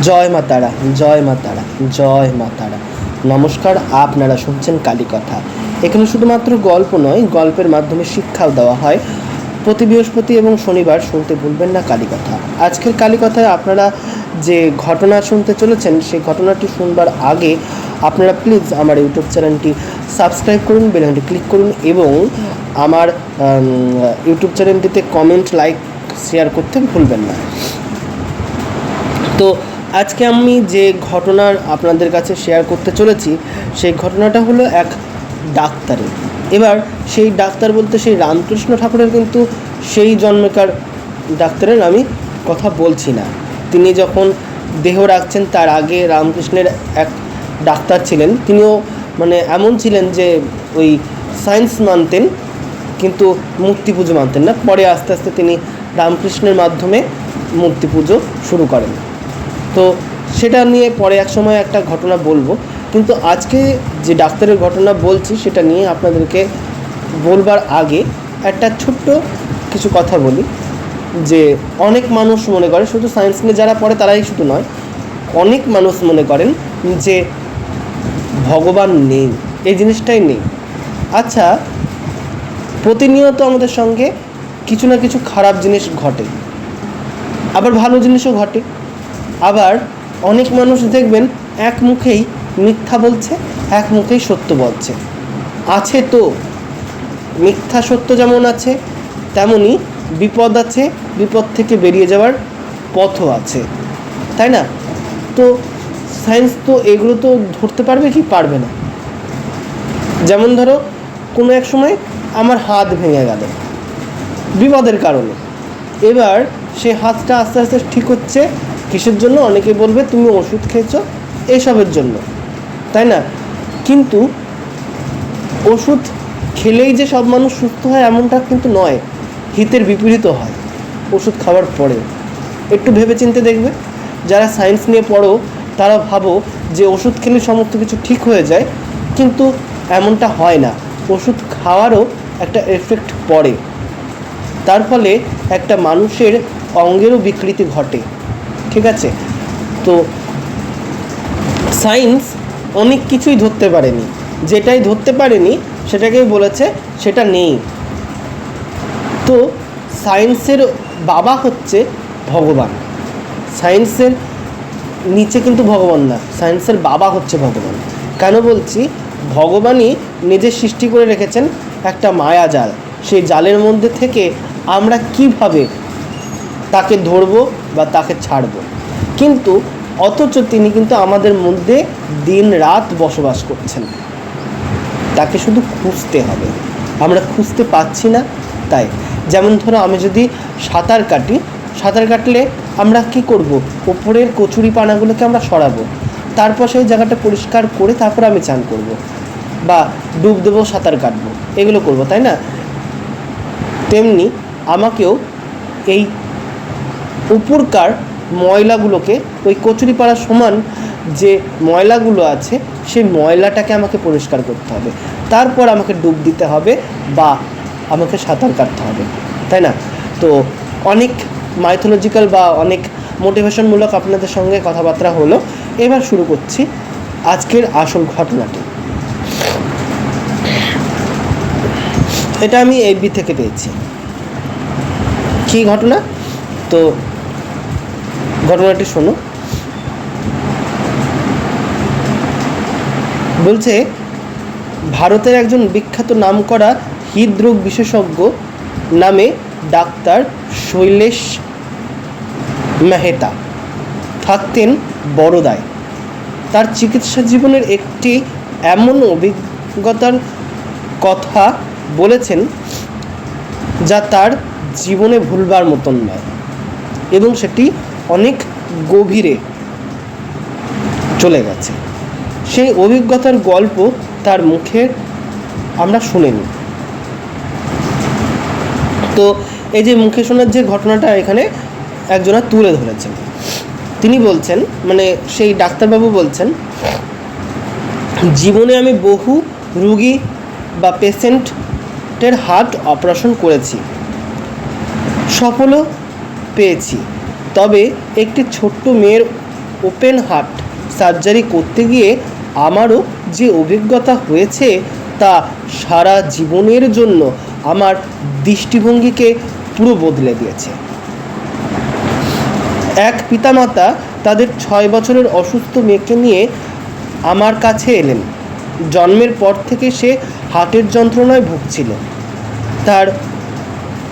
জয় মা তারা, জয় মা তারা, জয় মা তারা। নমস্কার, আপনারা শুনছেন কালীকথা। এখানে শুধুমাত্র গল্প নয়, গল্পের মাধ্যমে শিক্ষাও দেওয়া হয়। প্রতি বৃহস্পতি এবং শনিবার শুনতে ভুলবেন না কালীকথা। আজকের কালীকথায় আপনারা যে ঘটনা শুনতে চলেছেন, সেই ঘটনাটি শুনবার আগে আপনারা প্লিজ আমার ইউটিউব চ্যানেলটি সাবস্ক্রাইব করুন, বেল আইকনটি ক্লিক করুন এবং আমার ইউটিউব চ্যানেলটিতে কমেন্ট, লাইক, শেয়ার করতে ভুলবেন না। তো আজকে আমি যে ঘটনা আপনাদের কাছে শেয়ার করতে চলেছি, সেই ঘটনাটা হলো এক ডাক্তারের। এবার সেই ডাক্তার বলতে সেই রামকৃষ্ণ ঠাকুরের কিন্তু সেই জন্মকার ডাক্তারের আমি কথা বলছি না। তিনি যখন দেহ রাখছেন তার আগে রামকৃষ্ণের এক ডাক্তার ছিলেন। তিনিও এমন ছিলেন যে ওই সায়েন্স মানতেন কিন্তু মূর্তি পুজো মানতেন না। পরে আস্তে আস্তে তিনি রামকৃষ্ণের মাধ্যমে মূর্তি পুজো শুরু করেন। তো সেটা নিয়ে পরে এক সময় একটা ঘটনা বলবো, কিন্তু আজকে যে ডাক্তারের ঘটনা বলছি সেটা নিয়ে আপনাদেরকে বলবার আগে একটা ছোট্ট কিছু কথা বলি। যে অনেক মানুষ মনে করে, শুধু সায়েন্স নিয়ে যারা পড়ে তারাই শুধু নয়, অনেক মানুষ মনে করেন যে ভগবান নেই, এই জিনিসটাই নেই। আচ্ছা, প্রতিনিয়ত আমাদের সঙ্গে কিছু না কিছু খারাপ জিনিস ঘটে, আবার ভালো জিনিসও ঘটে। আবার অনেক মানুষ দেখবেন এক মুখেই মিথ্যা বলছে, এক মুখেই সত্য বলছে। আছে তো, মিথ্যা সত্য যেমন আছে তেমনই বিপদ আছে, বিপদ থেকে বেরিয়ে যাওয়ার পথও আছে, তাই না? তো সায়েন্স তো এগুলো তো ধরতে পারবে কি পারবে না। যেমন ধরো, কোনো এক সময় আমার হাত ভেঙে গেল বিপদের কারণে। এবার সেই হাতটা আস্তে আস্তে ঠিক হচ্ছে কিসের জন্য? অনেকে বলবে তুমি ওষুধ খেয়েছো এইসবের জন্য, তাই না? কিন্তু ওষুধ খেলেই যে সব মানুষ সুস্থ হয় এমনটা কিন্তু নয়, হিতের বিপরীত হয় ওষুধ খাওয়ার পরেও। একটু ভেবেচিন্তে দেখবে। যারা সায়েন্স নিয়ে পড়ো তারা ভাবো যে ওষুধ খেলে সমস্ত কিছু ঠিক হয়ে যায়, কিন্তু এমনটা হয় না। ওষুধ খাওয়ারও একটা এফেক্ট পড়ে, তার ফলে একটা মানুষের অঙ্গেরও বিকৃতি ঘটে, ঠিক আছে? তো সায়েন্স অনেক কিছুই ধরতে পারেনি, যেটাই ধরতে পারেনি সেটাকেই বলেছে সেটা নেই। তো সায়েন্সের বাবা হচ্ছে ভগবান, সায়েন্সের নিচে কিন্তু ভগবান না, সায়েন্সের বাবা হচ্ছে ভগবান। কেন বলছি? ভগবানই নিজে সৃষ্টি করে রেখেছেন একটা মায়াজাল। সেই জালের মধ্যে থেকে আমরা কিভাবে তাকে ধরবো বা তাকে ছাড়বো, কিন্তু অথচ তিনি কিন্তু আমাদের মধ্যে দিন রাত বসবাস করছেন। তাকে শুধু খুঁজতে হবে, আমরা খুঁজতে পাচ্ছি না। তাই যেমন ধরো, আমি যদি সাঁতার কাটি, সাঁতার কাটলে আমরা কি করব? ওপরের কচুরিপানাগুলোকে আমরা সরাবো, তারপর সেই জায়গাটা পরিষ্কার করে তারপর আমি চান করব বা ডুব দেবো, সাঁতার কাটবো, এগুলো করব, তাই না? তেমনি আমাকেও এই উপরকার ময়লাগুলোকে, ওই কচুরিপানার সমান যে ময়লাগুলো আছে সেই ময়লাটাকে আমাকে পরিষ্কার করতে হবে, তারপর আমাকে ডুব দিতে হবে বা আমাকে সাঁতার কাটতে হবে, তাই না? তো অনেক মাইথোলজিক্যাল বা অনেক মোটিভেশনমূলক আপনাদের সঙ্গে কথাবার্তা হলো। এবার শুরু করছি আজকের আসল ঘটনাটি। এটা আমি এফবি থেকে পেয়েছি। কী ঘটনা? তো ঘটনাটি শোনো। বলছে, ভারতের একজন বিখ্যাত নামকরা হৃদরোগ বিশেষজ্ঞ নামে ডাক্তার শৈলেশ মেহতা থাকতেন বরোদায়। তার চিকিৎসা জীবনের একটি এমন অভিজ্ঞতার কথা বলেছেন যা তার জীবনে ভুলবার মতন নয়, এবং সেটি অনেক গভীরে চলে গেছে। সেই অভিজ্ঞতার গল্প তার মুখে আমরা শুনিনি। তো এই যে মুখে শোনার যে ঘটনাটা এখানে একজনা তুলে ধরেছেন, তিনি বলছেন, সেই ডাক্তারবাবু বলছেন, জীবনে আমি বহু রুগী বা পেশেন্টের হার্ট অপারেশন করেছি, সফলও পেয়েছি। তবে একটি ছোট্ট মেয়ের ওপেন হার্ট সার্জারি করতে গিয়ে আমারও যে অভিজ্ঞতা হয়েছে তা সারা জীবনের জন্য আমার দৃষ্টিভঙ্গিকে পুরো বদলে দিয়েছে। এক পিতামাতা তাদের 6 বছরের অসুস্থ মেয়েকে নিয়ে আমার কাছে এলেন। জন্মের পর থেকে সে হার্টের যন্ত্রণায় ভুগছিল।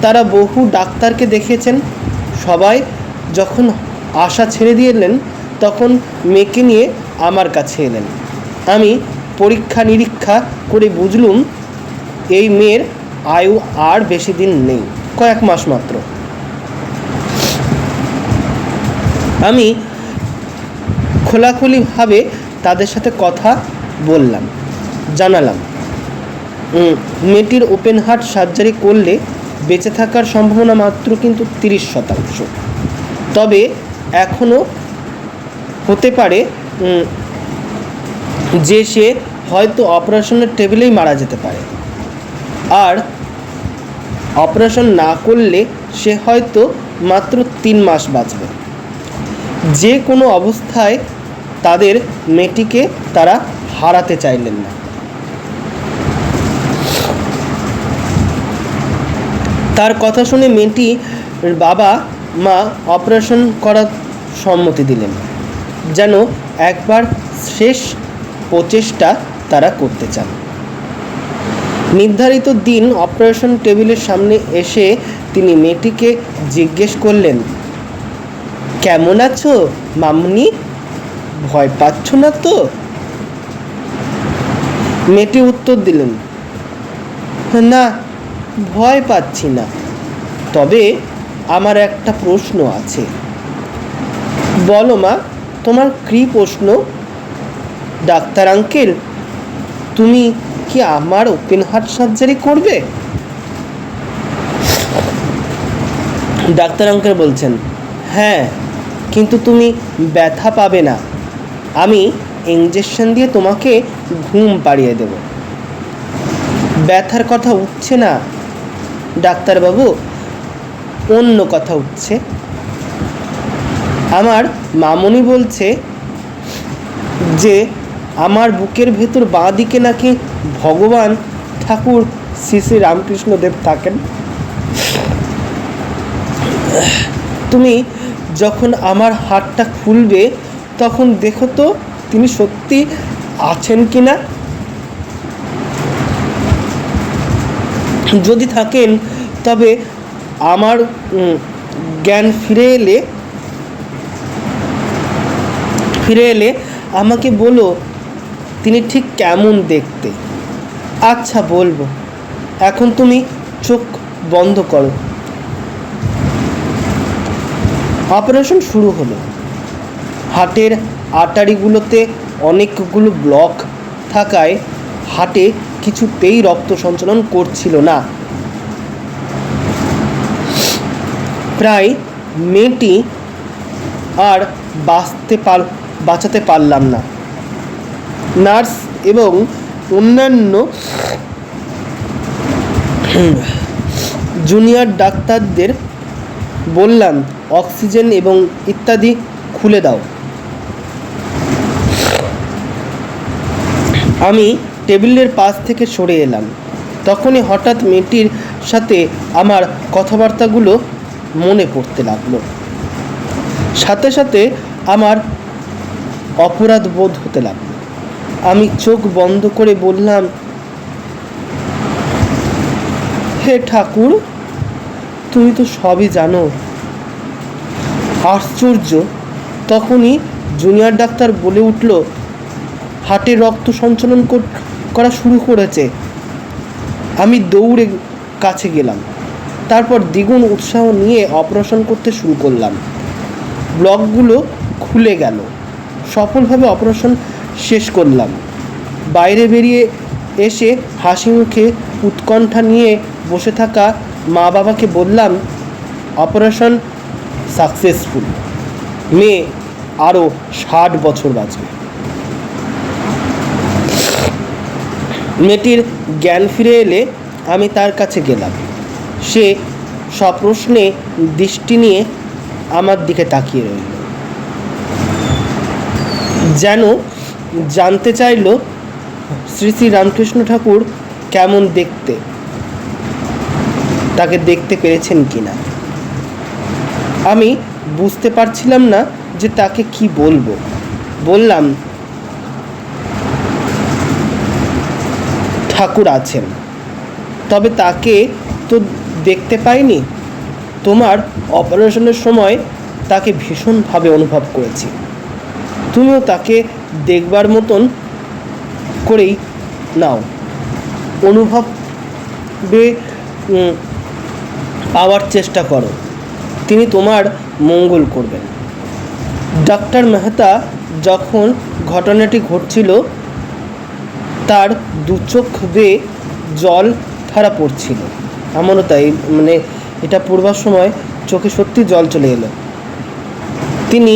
তারা বহু ডাক্তারকে দেখিয়েছেন। সবাই যখন আশা ছেড়ে দিলেন তখন মেয়েকে নিয়ে আমার কাছে এলেন। আমি পরীক্ষা নিরীক্ষা করে বুঝলুম এই মেয়ের আয়ু আর বেশি দিন নেই, কয়েক মাস মাত্র। আমি খোলাখুলিভাবে তাদের সাথে কথা বললাম, জানালাম মেয়েটির ওপেন হার্ট সার্জারি করলে বেঁচে থাকার সম্ভাবনা মাত্র কিন্তু 30%। তবে এখনও হতে পারে যে সে হয়তো অপারেশনের টেবিলেই মারা যেতে পারে, আর অপারেশন না করলে সে হয়তো মাত্র 3 মাস বাঁচবে। যে কোনো অবস্থায় তাদের মেয়েটিকে তারা হারাতে চাইলেন না। তার কথা শুনে মেয়েটির বাবা মা অপারেশন করার সম্মতি দিলেন, যেন একবার শেষ প্রচেষ্টা তারা করতে চান। নির্ধারিত দিন অপারেশন টেবিলের সামনে এসে তিনি মেয়েটিকে জিজ্ঞেস করলেন, কেমন আছো মামুনি, ভয় পাচ্ছ না তো? মেয়েটি উত্তর দিলেন, না, ভয় পাচ্ছি না, তবে আমার একটা প্রশ্ন আছে। বলো মা, তোমার কী প্রশ্ন? ডাক্তার আঙ্কেল, তুমি কি আমার ওপেন হার্ট সার্জারি করবে? ডাক্তার আঙ্কেল বলছেন, হ্যাঁ, কিন্তু তুমি ব্যথা পাবে না। আমি ইঞ্জেকশন দিয়ে তোমাকে ঘুম পাড়িয়ে দেব। ব্যথার কথা উঠছে না ডাক্তারবাবু, অন্য কথা উঠছে। আমার মামনি বলছে যে আমার বুকের ভেতর বাঁ দিকে নাকি ভগবান ঠাকুর শ্রী শ্রী রামকৃষ্ণদেব থাকেন। তুমি যখন আমার হাতটা খুলবে তখন দেখো তো তিনি সত্যি আছেন কি না। যদি থাকেন তবে আমার জ্ঞান ফিরে এলে আমাকে বলো তিনি ঠিক কেমন দেখতে। আচ্ছা, বলবো। এখন তুমি চোখ বন্ধ করো। অপারেশন শুরু হলো। হার্টের আর্টারিগুলোতে অনেকগুলো ব্লক থাকায় হার্টে কিছুতেই রক্ত সঞ্চালন করছিল না। প্রায় মেয়েটি আর বাঁচাতে পারলাম না। নার্স এবং অন্যান্য জুনিয়র ডাক্তারদের বললাম অক্সিজেন এবং ইত্যাদি খুলে দাও। আমি টেবিলের পাশ থেকে সরে এলাম। তখনই হঠাৎ মেয়েটির সাথে আমার কথাবার্তাগুলো মনে পড়তে লাগলো। সাথে সাথে আমার অপরাধ বোধ হতে লাগলো। আমি চোখ বন্ধ করে বললাম, হে ঠাকুর, তুমি তো সবই জানো। আশ্চর্য! তখনই জুনিয়র ডাক্তার বলে উঠল, হার্টে রক্ত সঞ্চালন করা শুরু করেছে। আমি দৌড়ে কাছে গেলাম। তারপর দ্বিগুণ উৎসাহ নিয়ে অপারেশন করতে শুরু করলাম। ব্লকগুলো খুলে গেল। সফলভাবে অপারেশন শেষ করলাম। বাইরে বেরিয়ে এসে হাসি মুখে উৎকণ্ঠা নিয়ে বসে থাকা মা বাবাকে বললাম, অপারেশন সাকসেসফুল। মেয়ে আরও 60 বছর বাঁচবে। মেয়েটির জ্ঞান ফিরে এলে আমি তার কাছে গেলাম। সে সপ্রশ্নে দৃষ্টি নিয়ে আমার দিকে তাকিয়ে রইল। যেন জানতে চাইল শ্রী শ্রী রামকৃষ্ণ ঠাকুর কেমন দেখতে, তাকে দেখতে পেরেছেন কিনা। আমি বুঝতে পারছিলাম না যে তাকে কি বলবো। বললাম, ঠাকুর আছেন, তবে তাকে তো দেখতে পাইনি। তোমার অপারেশনের সময় তাকে ভীষণভাবে অনুভব করেছি। তুমিও তাকে দেখবার মতন করেই নাও, অনুভবে পাওয়ার চেষ্টা করো, তিনি তোমার মঙ্গল করবেন। ডাক্তার মেহতা যখন ঘটনাটি ঘটছিল তার দু চোখ বেয়ে জল ধারা পড়ছিল। আমারও তাই, এটা পড়বার সময় চোখে সত্যি জল চলে এলো। তিনি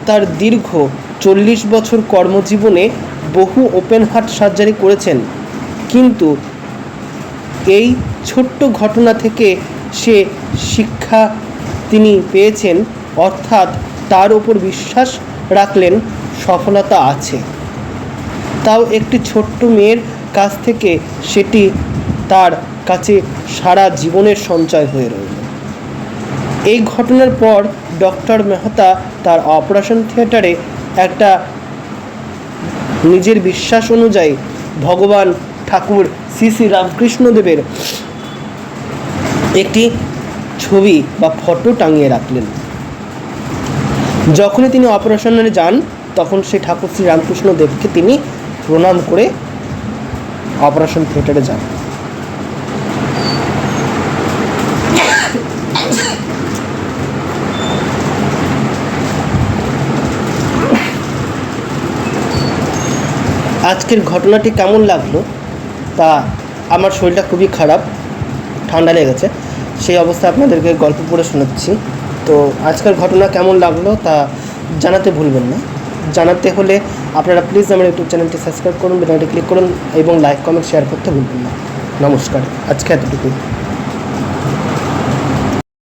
তার দীর্ঘ 40 বছর কর্মজীবনে বহু ওপেন হার্ট সার্জারি করেছেন, কিন্তু এই ছোট্ট ঘটনা থেকে সে শিক্ষা তিনি পেয়েছেন, অর্থাৎ তার উপর বিশ্বাস রাখলেন সফলতা আছে। তাও একটি ছোট্ট মেয়ের কাছ থেকে সেটি তার কাছে সারা জীবনের সঞ্চয় হয়ে রইল। এই ঘটনার পর ডক্টর মেহতা তার অপারেশন থিয়েটারে একটা নিজের বিশ্বাস অনুযায়ী ভগবান ঠাকুর শ্রী শ্রী রামকৃষ্ণদেবের একটি ছবি বা ফটো টাঙিয়ে রাখলেন। যখনই তিনি অপারেশনে যান তখন সেই ঠাকুর শ্রী রামকৃষ্ণদেবকে তিনি প্রণাম করে অপারেশন থিয়েটারে যান। আজকের ঘটনাটি কেমন লাগলো, তা আমার শরীরটা খুবই খারাপ, ঠান্ডা লেগেছে, সেই অবস্থায় আপনাদেরকে গল্প পড়ে শোনাচ্ছি। তো আজকের ঘটনা কেমন লাগলো তা জানাতে ভুলবেন না। জানাতে হলে আপনারা প্লিজ আমার ইউটিউব চ্যানেলটি সাবস্ক্রাইব করুন, বেল আইকনটি ক্লিক করুন এবং লাইক কমেন্ট শেয়ার করতে ভুলবেন না। নমস্কার, আজকে এতটুকুই।